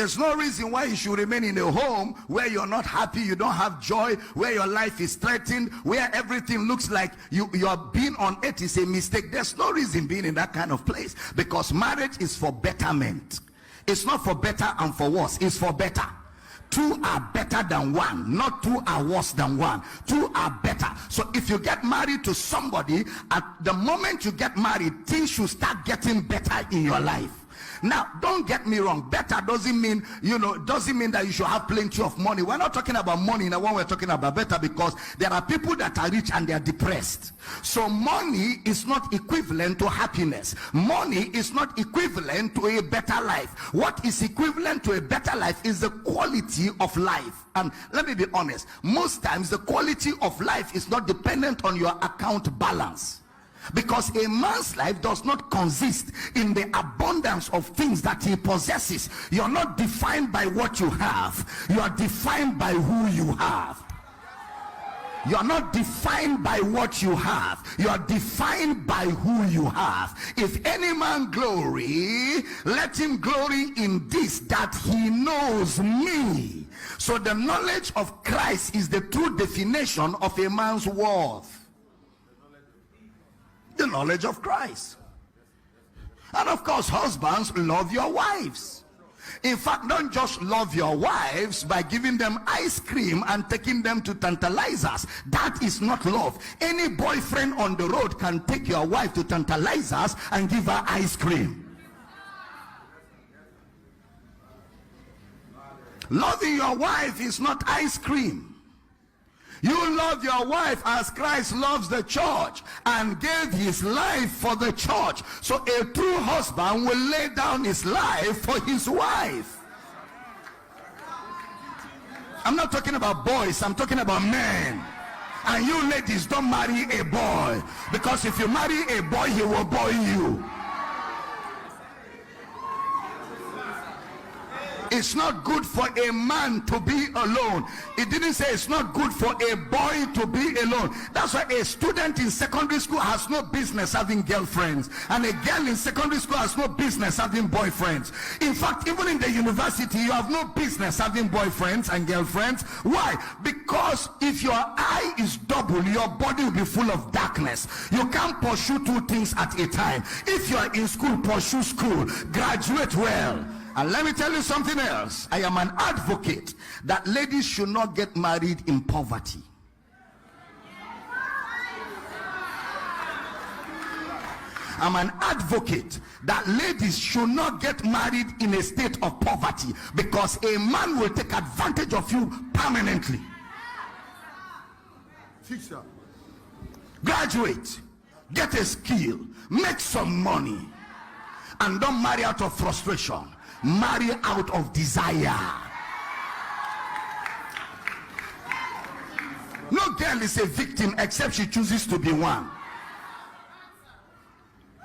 There's no reason why you should remain in a home where you're not happy, you don't have joy, where your life is threatened, where everything looks like you're being on it is a mistake. There's no reason being in that kind of place, because marriage is for betterment. It's not for better and for worse, it's for better. Two are better than one, not two are worse than one. Two are better. So if you get married to somebody, at the moment you get married, things should start getting better in your life. Now, don't get me wrong. Better doesn't mean, doesn't mean that you should have plenty of money. We're not talking about money now when we're talking about better, because there are people that are rich and they are depressed. So money is not equivalent to happiness. Money is not equivalent to a better life. What is equivalent to a better life is the quality of life. And let me be honest, most times the quality of life is not dependent on your account balance. Because a man's life does not consist in the abundance of things that he possesses. You're not defined by what you have. You are defined by who you have. You're not defined by what you have. You are defined by who you have. If any man glory, let him glory in this, that he knows me. So the knowledge of Christ is the true definition of a man's worth. The knowledge of Christ. And of course, husbands, love your wives. In fact, don't just love your wives by giving them ice cream and taking them to tantalizers. That is not love. Any boyfriend on the road can take your wife to tantalizers and give her ice cream. Loving your wife is not ice cream. You love your wife as Christ loves the church and gave his life for the church. So a true husband will lay down his life for his wife. I'm not talking about boys, I'm talking about men. And you ladies, don't marry a boy, because if you marry a boy, he will boy you. It's not good for a man to be alone. It didn't say it's not good for a boy to be alone. That's why a student in secondary school has no business having girlfriends, and a girl in secondary school has no business having boyfriends. In fact, even in the university, you have no business having boyfriends and girlfriends. Why? Because if your eye is double, your body will be full of darkness. You can't pursue two things at a time. If you are in school, pursue school, graduate well. And let me tell you something else. I am an advocate that ladies should not get married in poverty. I'm an advocate that ladies should not get married in a state of poverty, because a man will take advantage of you permanently. Graduate, get a skill, make some money, and don't marry out of frustration. Marry out of desire. No girl is a victim except she chooses to be one.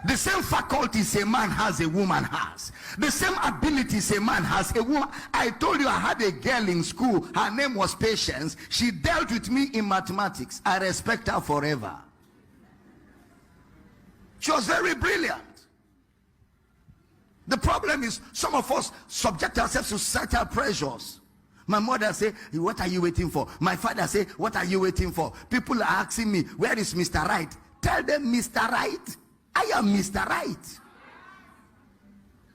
The same faculties a man has, a woman has. The same abilities a man has, a woman. I told you I had a girl in school. Her name was Patience. She dealt with me in mathematics. I respect her forever. She was very brilliant. The problem is some of us subject ourselves to societal pressures. My mother say, what are you waiting for? My father say, what are you waiting for? People are asking me, where is Mr. Right? Tell them, Mr. Right, I am Mr. Right.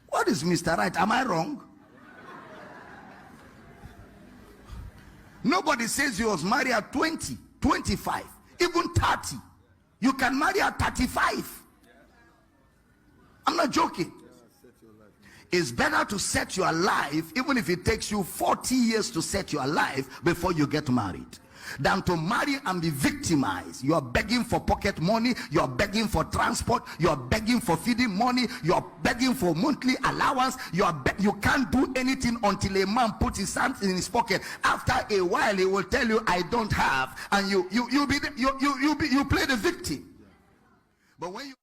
What is Mr. Right? Am I wrong? Nobody says you was married at 20, 25, even 30. You can marry at 35. I'm not joking. It's better to set your life, even if it takes you 40 years to set your life before you get married, than to marry and be victimized. You are begging for pocket money, you are begging for transport, you are begging for feeding money, you are begging for monthly allowance, you can't do anything until a man puts his hand in his pocket. After a while he will tell you, I don't have, and you play the victim. But when you